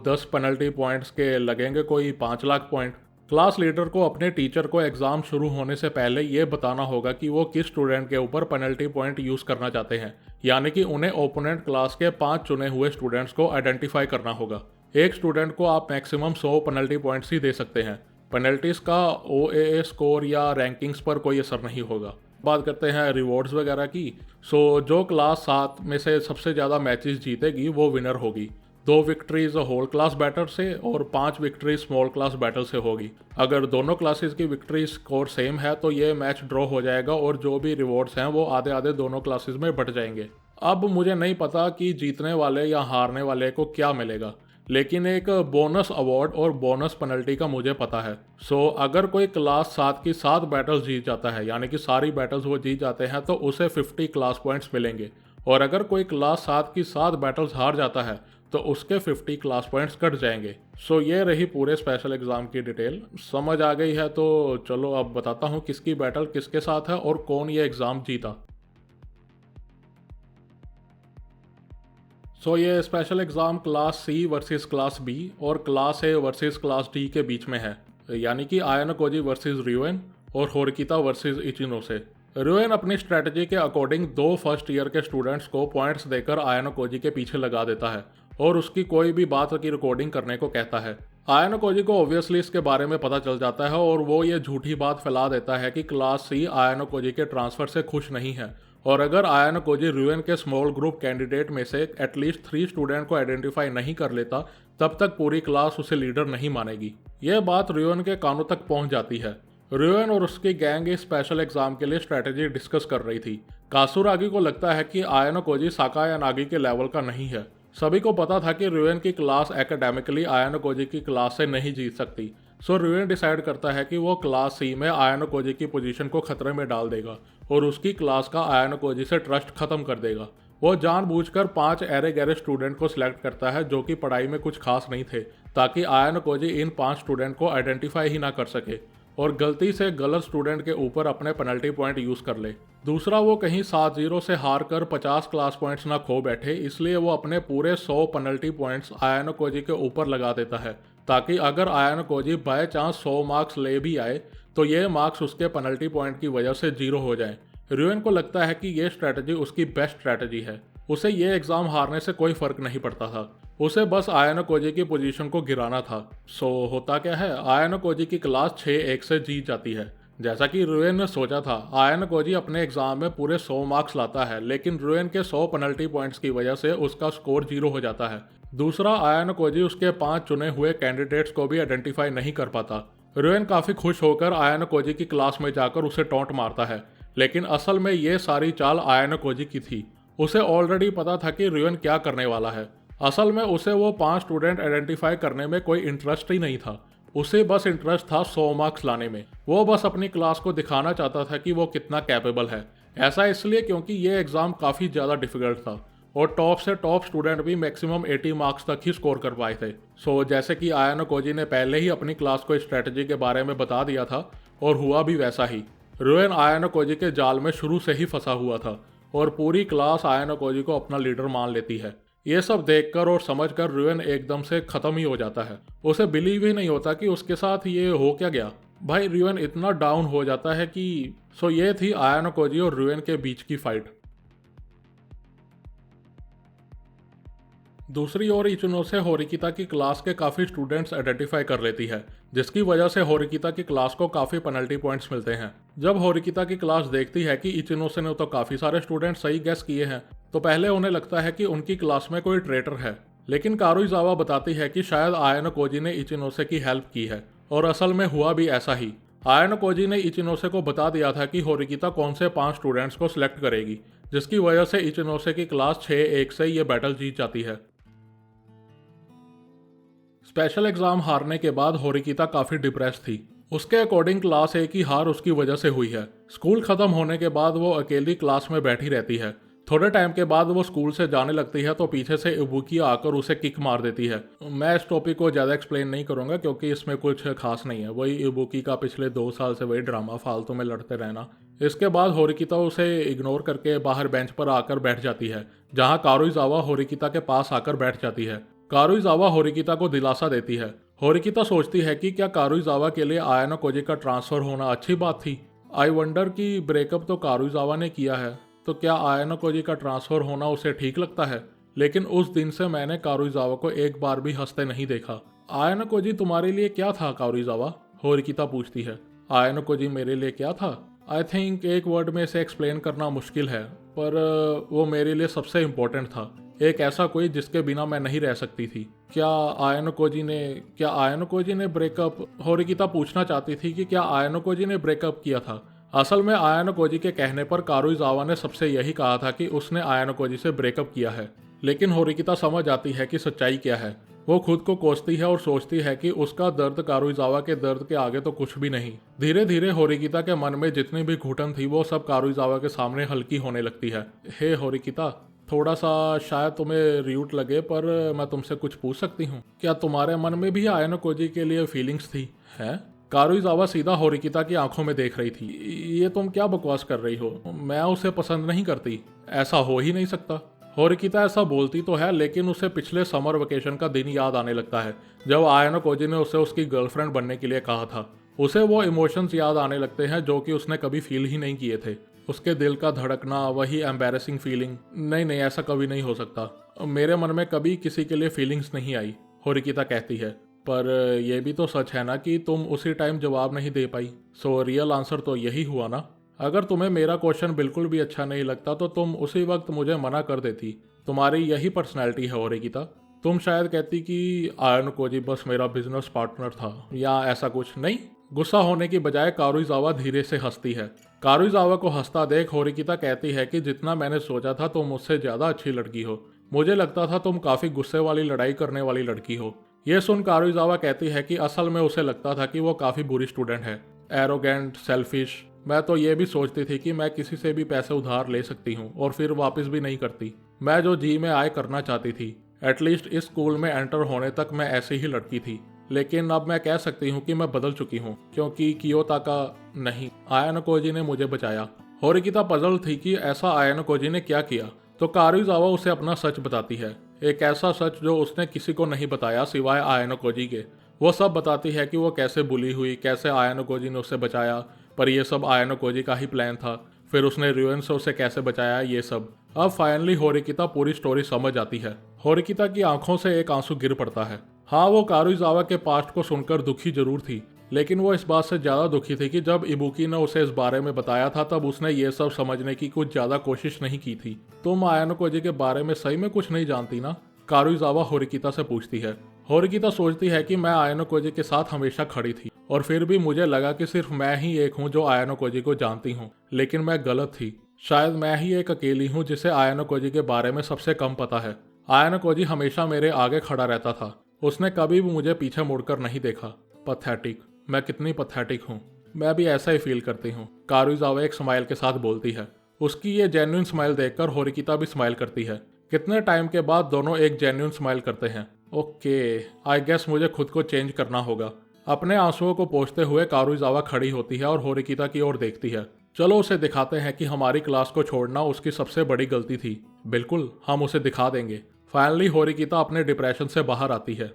10 पेनल्टी पॉइंट्स के लगेंगे कोई 5 लाख पॉइंट। क्लास लीडर को अपने टीचर को एग्ज़ाम शुरू होने से पहले ये बताना होगा कि वो किस स्टूडेंट के ऊपर पेनल्टी पॉइंट यूज़ करना चाहते हैं, यानी कि उन्हें ओपोनेंट क्लास के 5 चुने हुए स्टूडेंट्स को आइडेंटिफाई करना होगा। एक स्टूडेंट को आप मैक्सिमम 100 पेनल्टी पॉइंट्स ही दे सकते हैं। पेनल्टीज़ का OAA स्कोर या रैंकिंग्स पर कोई असर नहीं होगा। बात करते हैं रिवॉर्ड्स वगैरह की। जो क्लास 7 में से सबसे ज़्यादा मैचेस जीतेगी वो विनर होगी। 2 विक्ट्रीज होल क्लास बैटल से और 5 विक्ट्रीज स्मॉल क्लास बैटल से होगी। अगर दोनों क्लासेस की विक्ट्री स्कोर सेम है तो ये मैच ड्रॉ हो जाएगा और जो भी रिवॉर्ड्स हैं वो आधे आधे दोनों क्लासेस में बट जाएंगे। अब मुझे नहीं पता कि जीतने वाले या हारने वाले को क्या मिलेगा, लेकिन एक बोनस अवार्ड और बोनस पेनल्टी का मुझे पता है। अगर कोई क्लास 7 की 7 बैटल्स जीत जाता है, यानी कि सारी बैटल्स वो जीत जाते हैं, तो उसे 50 क्लास पॉइंट्स मिलेंगे। और अगर कोई क्लास 7 की 7 बैटल्स हार जाता है तो उसके 50 क्लास पॉइंट्स कट जाएंगे। ये रही पूरे स्पेशल एग्ज़ाम की डिटेल। समझ आ गई है तो चलो अब बताता हूँ किसकी बैटल किसके साथ है और कौन ये एग्ज़ाम जीता। ये special exam class C versus class B और class A versus class D के बीच में है, यानी कि आयानो कोजी वर्सेस रियोन और होरिकिता वर्सेस इचिनोसे। रियोन अपनी स्ट्रेटजी के अकॉर्डिंग 2 फर्स्ट ईयर के स्टूडेंट्स को पॉइंट्स देकर आयानो कोजी के पीछे लगा देता है और उसकी कोई भी बात की रिकॉर्डिंग करने को कहता है। आयानो कोजी को ऑब्वियसली इसके बारे में पता चल जाता है और वो ये झूठी बात फैला देता है कि क्लास C आयानो कोजी के ट्रांसफ़र से खुश नहीं है और अगर आयानो कोजी रियोन के स्मॉल ग्रुप कैंडिडेट में से एटलीस्ट 3 स्टूडेंट को आइडेंटिफाई नहीं कर लेता तब तक पूरी क्लास उसे लीडर नहीं मानेगी। यह बात रियोन के कानों तक पहुंच जाती है। रियोन और उसकी गैंग इस स्पेशल एग्जाम के लिए स्ट्रेटेजी डिस्कस कर रही थी। कासुरागी को लगता है कि आयानो कोजी साकायानागी के लेवल का नहीं है। सभी को पता था कि रियोन की क्लास एकेडमिकली आयानो कोजी की क्लास से नहीं जीत सकती। रियोन डिसाइड करता है कि वो क्लास C में आयानो कोजी की पोजीशन को खतरे में डाल देगा और उसकी क्लास का आयानो कोजी से ट्रस्ट खत्म कर देगा। वो जानबूझकर 5 ऐरे गैरे स्टूडेंट को सिलेक्ट करता है जो कि पढ़ाई में कुछ खास नहीं थे, ताकि आयानो कोजी इन 5 स्टूडेंट को आइडेंटिफाई ही ना कर सके और गलती से गलत स्टूडेंट के ऊपर अपने पेनल्टी पॉइंट यूज़ कर ले। दूसरा, वो कहीं 7-0 से हार कर 50 क्लास पॉइंट्स ना खो बैठे, इसलिए वो अपने पूरे 100 पेनल्टी पॉइंट्स आयानो कोजी के ऊपर लगा देता है, ताकि अगर आयानो कोजी बाय चांस 100 मार्क्स ले भी आए तो ये मार्क्स उसके पेनल्टी पॉइंट की वजह से 0 हो जाए। रियोन को लगता है कि ये स्ट्रैटेजी उसकी बेस्ट स्ट्रैटेजी है। उसे ये एग्ज़ाम हारने से कोई फ़र्क नहीं पड़ता था, उसे बस आयानो कोजी की पोजीशन को गिराना था। होता क्या है, आयानो कोजी की क्लास 6-1 से जीत जाती है। जैसा कि रियोन ने सोचा था, आयानो कोजी अपने एग्ज़ाम में पूरे 100 मार्क्स लाता है, लेकिन रियोन के 100 पेनल्टी पॉइंट्स की वजह से उसका स्कोर 0 हो जाता है। दूसरा, आयानो कोजी उसके 5 चुने हुए कैंडिडेट्स को भी आइडेंटिफाई नहीं कर पाता। रियोन काफ़ी खुश होकर आयानो कोजी की क्लास में जाकर उसे टॉन्ट मारता है, लेकिन असल में ये सारी चाल आयानो कोजी की थी। उसे ऑलरेडी पता था कि रियोन क्या करने वाला है। असल में उसे वो 5 स्टूडेंट आइडेंटिफाई करने में कोई इंटरेस्ट ही नहीं था, उसे बस इंटरेस्ट था 100 मार्क्स लाने में। वो बस अपनी क्लास को दिखाना चाहता था कि वो कितना कैपेबल है। ऐसा इसलिए क्योंकि ये एग्ज़ाम काफ़ी ज़्यादा डिफिकल्ट था और टॉप से टॉप स्टूडेंट भी मैक्सिमम 80 मार्क्स तक ही स्कोर कर पाए थे। जैसे कि आयानो कोजी ने पहले ही अपनी क्लास को स्ट्रेटजी के बारे में बता दिया था और हुआ भी वैसा ही। रियोन आयानो कोजी के जाल में शुरू से ही फंसा हुआ था और पूरी क्लास आयानो कोजी को अपना लीडर मान लेती है। ये सब देखकर और समझकर रियोन एकदम से ख़त्म ही हो जाता है। उसे बिलीव ही नहीं होता कि उसके साथ ये हो क्या गया। भाई रियोन इतना डाउन हो जाता है कि ये थी आयानो कोजी और रियोन के बीच की फाइट। दूसरी ओर इचिनोसे होरिकिता की क्लास के काफ़ी स्टूडेंट्स आइडेंटिफाई कर लेती है, जिसकी वजह से होरिकिता की क्लास को काफ़ी पेनल्टी पॉइंट्स मिलते हैं। जब होरिकिता की क्लास देखती है कि इचिनोसे ने तो काफ़ी सारे स्टूडेंट सही गेस किए हैं, तो पहले उन्हें लगता है कि उनकी क्लास में कोई ट्रेटर है, लेकिन कारुइजावा बताती है कि शायद आयानो कोजी ने इचिनोसे की हेल्प की है और असल में हुआ भी ऐसा ही। आयानो कोजी ने इचिनोसे को बता दिया था कि होरिकिता कौन से 5 स्टूडेंट्स को सिलेक्ट करेगी, जिसकी वजह से इचिनोसे की क्लास 6-1 से ये बैटल जीत जाती है। स्पेशल एग्जाम हारने के बाद होरिकिता काफ़ी डिप्रेस थी। उसके अकॉर्डिंग क्लास A की हार उसकी वजह से हुई है। स्कूल खत्म होने के बाद वो अकेली क्लास में बैठी रहती है। थोड़े टाइम के बाद वो स्कूल से जाने लगती है तो पीछे से इबुकी आकर उसे किक मार देती है। मैं इस टॉपिक को ज़्यादा एक्सप्लेन नहीं करूँगा क्योंकि इसमें कुछ खास नहीं है, वही इबुकी का पिछले 2 साल से वही ड्रामा, फालतू में लड़ते रहना। इसके बाद होरिकिता उसे इग्नोर करके बाहर बेंच पर आकर बैठ जाती है, जहाँ कारुइजावा होरिकिता के पास आकर बैठ जाती है। कारुइजावा होरिकिता को दिलासा देती है। होरिकिता सोचती है कि क्या कारुइजावा के लिए आयानो कोजी का ट्रांसफ़र होना अच्छी बात थी। आई वंडर कि ब्रेकअप तो कारुइजावा ने किया है, तो क्या आयानो कोजी का ट्रांसफ़र होना उसे ठीक लगता है। लेकिन उस दिन से मैंने कारुइजावा को एक बार भी हंसते नहीं देखा। आयानो कोजी तुम्हारे लिए क्या था कारुइजावा, होरिकिता पूछती है। आयानो कोजी मेरे लिए क्या था? आई थिंक एक वर्ड में इसे एक्सप्लेन करना मुश्किल है, पर वो मेरे लिए सबसे इम्पोर्टेंट था। एक ऐसा कोई जिसके बिना मैं नहीं रह सकती थी। क्या आयानो कोजी ने ब्रेकअप, होरिकिता पूछना चाहती थी कि क्या आयानो कोजी ने ब्रेकअप किया था। असल में आयानो कोजी के कहने पर कारुइजावा ने सबसे यही कहा था कि उसने आयानो कोजी से ब्रेकअप किया है। लेकिन होरिकिता समझ आती है कि सच्चाई क्या है। वो खुद को कोसती है और सोचती है कि उसका दर्द कारुइजावा के दर्द के आगे तो कुछ भी नहीं। धीरे धीरे होरिकिता के मन में जितनी भी घुटन थी वो सब कारुइजावा के सामने हल्की होने लगती है। हे होरिकिता, थोड़ा सा शायद तुम्हें र्यूट लगे पर मैं तुमसे कुछ पूछ सकती हूँ? क्या तुम्हारे मन में भी आयानो कोजी के लिए फीलिंग्स थी? है? कारुइजावा सीधा होरिकिता की आंखों में देख रही थी। ये तुम क्या बकवास कर रही हो? मैं उसे पसंद नहीं करती, ऐसा हो ही नहीं सकता। होरिकिता ऐसा बोलती तो है, लेकिन उसे पिछले समर वेकेशन का दिन याद आने लगता है जब आयानो कोजी ने उसे उसकी गर्लफ्रेंड बनने के लिए कहा था। उसे वो इमोशंस याद आने लगते हैं जो कि उसने कभी फील ही नहीं किए थे। उसके दिल का धड़कना, वही एम्बैरेसिंग फीलिंग। नहीं, ऐसा कभी नहीं हो सकता। मेरे मन में कभी किसी के लिए फीलिंग्स नहीं आई, होरिकिता कहती है। पर यह भी तो सच है ना कि तुम उसी टाइम जवाब नहीं दे पाई। सो रियल आंसर तो यही हुआ ना। अगर तुम्हें मेरा क्वेश्चन बिल्कुल भी अच्छा नहीं लगता तो तुम उसी वक्त मुझे मना कर देती। तुम्हारी यही पर्सनैलिटी है होरिकिता। तुम शायद कहती कि आयानो कोजी बस मेरा बिजनेस पार्टनर था या ऐसा कुछ। नहीं। गुस्सा होने की बजाय कारुइजावा धीरे से हंसती है। कारुइजावा को हंसता देख होरिकिता कहती है कि जितना मैंने सोचा था तुम मुझसे ज्यादा अच्छी लड़की हो। मुझे लगता था तुम काफी गुस्से वाली लड़ाई करने वाली लड़की हो। यह सुन कारुइजावा कहती है कि असल में उसे लगता था कि वो काफी बुरी स्टूडेंट है, एरोगेंट, सेल्फिश। मैं तो ये भी सोचती थी कि मैं किसी से भी पैसे उधार ले सकती हूँ और फिर वापस भी नहीं करती। मैं जो जी में आय करना चाहती थी, एटलीस्ट इस स्कूल में एंटर होने तक मैं ऐसी ही लड़की थी। लेकिन अब मैं कह सकती हूँ कि मैं बदल चुकी हूँ, क्योंकि कियोताका नहीं, आयानो कोजी ने मुझे बचाया। होरिकिता पजल थी कि ऐसा आयानो कोजी ने क्या किया। तो कारुइजावा उसे अपना सच बताती है, एक ऐसा सच जो उसने किसी को नहीं बताया सिवाय आयानो कोजी के। वो सब बताती है कि वो कैसे बुली हुई, कैसे आयानो कोजी ने उसे बचाया, पर यह सब आयानो कोजी का ही प्लान था। फिर उसने रुएन से उसे कैसे बचाया, ये सब। अब फाइनली होरिकिता पूरी स्टोरी समझ आती है। होरिकिता की आंखों से एक आंसू गिर पड़ता है। हाँ, वो कारुइजावा के पास्ट को सुनकर दुखी जरूर थी, लेकिन वो इस बात से ज़्यादा दुखी थी कि जब इबुकी ने उसे इस बारे में बताया था तब उसने ये सब समझने की कुछ ज़्यादा कोशिश नहीं की थी। तुम आयानो कोजी के बारे में सही में कुछ नहीं जानती ना? कारुइजावा होरिकिता से पूछती है। होरिकिता सोचती है कि मैं आयानो कोजी के साथ हमेशा खड़ी थी और फिर भी मुझे लगा कि सिर्फ मैं ही एक हूँ जो आयानो कोजी को जानती हूँ, लेकिन मैं गलत थी। शायद मैं ही एक अकेली हूँ जिसे आयानो कोजी के बारे में सबसे कम पता है। आयानो कोजी हमेशा मेरे आगे खड़ा रहता था, उसने कभी भी मुझे पीछे मुड़कर नहीं देखा। पैथेटिक, मैं कितनी पैथेटिक हूँ। मैं भी ऐसा ही फील करती हूँ, कारुइजावा एक स्माइल के साथ बोलती है। उसकी ये जेन्युइन स्माइल देखकर होरिकिता भी स्माइल करती है। कितने टाइम के बाद दोनों एक जेन्युइन स्माइल करते हैं। ओके, आई गेस मुझे खुद को चेंज करना होगा। अपने आंसुओं को पोंछते हुए कारुइजावा खड़ी होती है और होरिकिता की ओर देखती है। चलो उसे दिखाते हैं कि हमारी क्लास को छोड़ना उसकी सबसे बड़ी गलती थी। बिल्कुल, हम उसे दिखा देंगे। फाइनली होरिकिता अपने डिप्रेशन से बाहर आती है।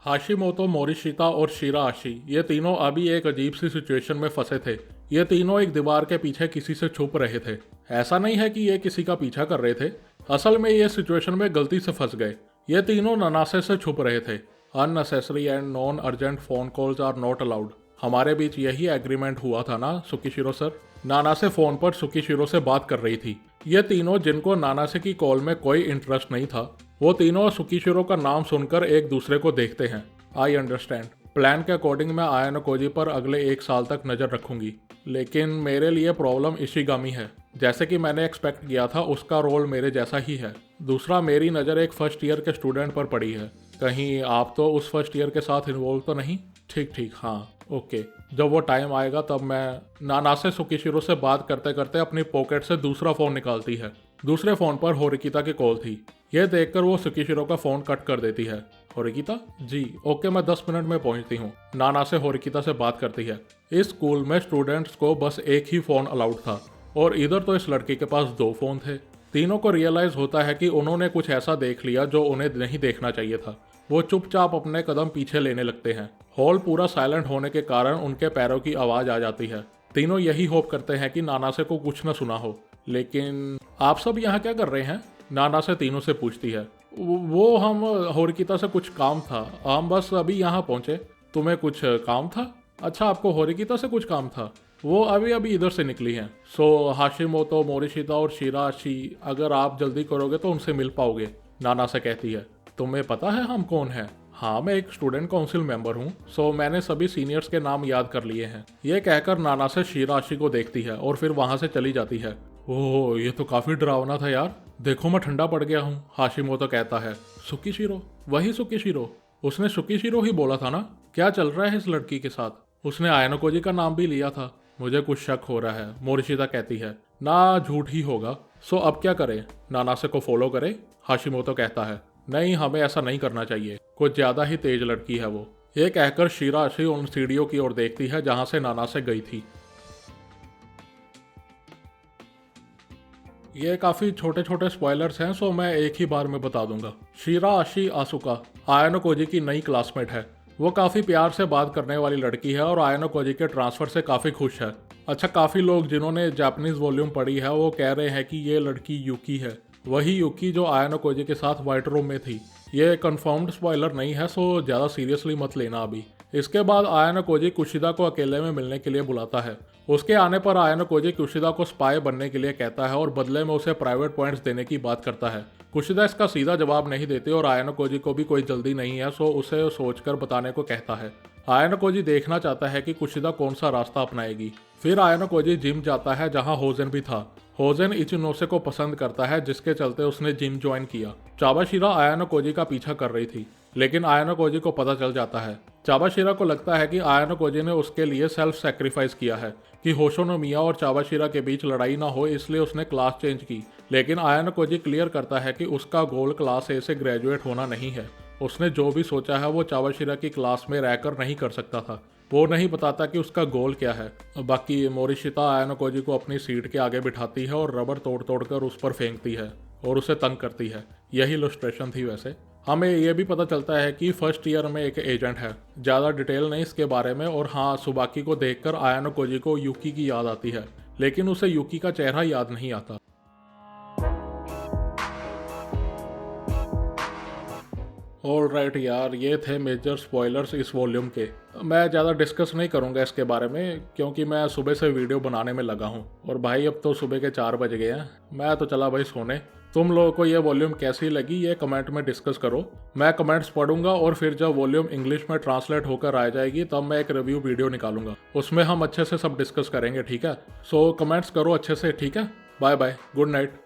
हाशिमोतो, मोरिशिता और शिराआशी, ये तीनों अभी एक अजीब सी सिचुएशन में फंसे थे। ये तीनों एक दीवार के पीछे किसी से छुप रहे थे। ऐसा नहीं है कि ये किसी का पीछा कर रहे थे, असल में ये सिचुएशन में गलती से फंस गए। ये तीनों नानासे से छुप रहे थे। Unnecessary and non urgent phone calls are not allowed. हमारे बीच यही एग्रीमेंट हुआ था ना सुकीशिरो सर? नानासे फोन पर सुकीशिरो से बात कर रही थी। ये तीनों, जिनको नानासे की कॉल में कोई इंटरेस्ट नहीं था, वो तीनों सुकीशिरो का नाम सुनकर एक दूसरे को देखते हैं। I understand. प्लान के अकॉर्डिंग मैं आयानो कोजी पर अगले 1 साल तक नजर रखूंगी, लेकिन मेरे लिए प्रॉब्लम इशिगामी है। जैसे कि मैंने एक्सपेक्ट किया था, उसका रोल मेरे जैसा ही है। दूसरा, मेरी नज़र एक फर्स्ट ईयर के स्टूडेंट पर पड़ी है। कहीं आप तो उस फर्स्ट ईयर के साथ इन्वॉल्व तो नहीं? ठीक, हाँ। ओके, जब वो टाइम आएगा तब मैं। नानासे सुकिशिरो से बात करते करते अपनी पॉकेट से दूसरा फ़ोन निकालती है। दूसरे फ़ोन पर होरिकिता की कॉल थी। यह देखकर वो सुकिशिरो का फ़ोन कट कर देती है। होरिकिता? जी, ओके, मैं 10 मिनट में पहुंचती हूँ। नानासे होरिकिता से बात करती है। इस स्कूल में स्टूडेंट्स को बस एक ही फ़ोन अलाउड था और इधर तो इस लड़की के पास 2 फ़ोन थे। तीनों को रियलाइज़ होता है कि उन्होंने कुछ ऐसा देख लिया जो उन्हें नहीं देखना चाहिए था। वो चुपचाप अपने कदम पीछे लेने लगते हैं। हॉल पूरा साइलेंट होने के कारण उनके पैरों की आवाज़ आ जाती है। तीनों यही होप करते हैं कि नानासे को कुछ न सुना हो। लेकिन आप सब यहाँ क्या कर रहे हैं? नानासे तीनों से पूछती है। वो हम होरिकिता से कुछ काम था, हम बस अभी यहाँ पहुँचे। तुम्हें कुछ काम था? अच्छा, आपको होरिकिता से कुछ काम था? वो अभी अभी इधर से निकली हैं। सो हाशिमोतो, मोरिशिता और शिराशी, अगर आप जल्दी करोगे तो उनसे मिल पाओगे, नानासे कहती है। तुम्हें पता है हम कौन हैं? हाँ, मैं एक स्टूडेंट काउंसिल मेंबर हूँ, सो मैंने सभी सीनियर्स के नाम याद कर लिए हैं। ये कहकर नानासे शिराशी को देखती है और फिर वहाँ से चली जाती है। ओह, ये तो काफ़ी डरावना था यार। देखो मैं ठंडा पड़ गया हूँ, हाशिमोतो कहता है। सुकिशिरो? वही सुकिशिरो? उसने सुकिशिरो ही बोला था ना? क्या चल रहा है इस लड़की के साथ? उसने आयानोकोजी का नाम भी लिया था। मुझे कुछ शक हो रहा है, मोरिशिता कहती है। ना, झूठ ही होगा। सो अब क्या करें? नानासे को फॉलो करें? हाशिमोतो कहता है। नहीं, हमें ऐसा नहीं करना चाहिए, कुछ ज़्यादा ही तेज लड़की है वो। ये कहकर शिराशी उन सीढ़ियों की ओर देखती है जहां से नानासे गई थी। ये काफ़ी छोटे छोटे स्पॉयलर्स हैं, सो मैं एक ही बार में बता दूंगा। शिराशी आसुका आयानोकोजी की नई क्लासमेट है। वो काफ़ी प्यार से बात करने वाली लड़की है और आयानोकोजी के ट्रांसफ़र से काफ़ी खुश है। अच्छा, काफ़ी लोग जिन्होंने जापानीज़ वॉल्यूम पढ़ी है वो कह रहे हैं कि ये लड़की यूकी है, वही यूकी जो आयानोकोजी के साथ व्हाइट रूम में थी। ये कंफर्म्ड स्पॉइलर नहीं है, सो ज़्यादा सीरियसली मत लेना अभी। इसके बाद आयानोकोजी कुशिदा को अकेले में मिलने के लिए बुलाता है। उसके आने पर आयानोकोजी कुशिदा को स्पाई बनने के लिए कहता है और बदले में उसे प्राइवेट पॉइंट्स देने की बात करता है। कुशिदा इसका सीधा जवाब नहीं देती और आयानोकोजी को भी कोई जल्दी नहीं है, सो उसे सोचकर बताने को कहता है। आयानोकोजी देखना चाहता है कि कुशिदा कौन सा रास्ता अपनाएगी। फिर आयानोकोजी जिम जाता है जहाँ होजेन भी था। होजेन इचिनोसे को पसंद करता है, जिसके चलते उसने जिम ज्वाइन किया। चाबाशिरा आयानोकोजी का पीछा कर रही थी, लेकिन आयानोकोजी को पता चल जाता है। चाबाशिरा को लगता है कि आयानोकोजी ने उसके लिए सेल्फ सेक्रीफाइस किया है कि होशोनोमिया और चाबाशिरा के बीच लड़ाई ना हो, इसलिए उसने क्लास चेंज की। लेकिन आयानोकोजी क्लियर करता है कि उसका गोल क्लास ए से ग्रेजुएट होना नहीं है। उसने जो भी सोचा है वो चाबाशिरा की क्लास में रहकर नहीं कर सकता था। वो नहीं बताता कि उसका गोल क्या है। बाकी मोरिशिता आयानोकोजी को अपनी सीट के आगे बिठाती है और रबर तोड़ तोड़ कर उस पर फेंकती है और उसे तंग करती है। यही इलस्ट्रेशन थी। वैसे हमें ये भी पता चलता है कि फर्स्ट ईयर में एक एजेंट है। ज़्यादा डिटेल नहीं इसके बारे में। और हाँ, सुबाकी को देखकर आयानोकोजी को यूकी की याद आती है, लेकिन उसे यूकी का चेहरा याद नहीं आता। ऑलराइट यार, ये थे मेजर स्पॉयलर्स इस वॉल्यूम के। मैं ज़्यादा डिस्कस नहीं करूँगा इसके बारे में, क्योंकि मैं सुबह से वीडियो बनाने में लगा हूँ और भाई अब तो सुबह के 4 बज गए हैं। मैं तो चला भाई सोने। तुम लोगों को ये वॉल्यूम कैसी लगी ये कमेंट में डिस्कस करो। मैं कमेंट्स पढ़ूंगा और फिर जब वॉल्यूम इंग्लिश में ट्रांसलेट होकर आ जाएगी तब मैं एक रिव्यू वीडियो निकालूंगा, उसमें हम अच्छे से सब डिस्कस करेंगे, ठीक है? सो कमेंट्स करो अच्छे से, ठीक है? Bye bye, good night.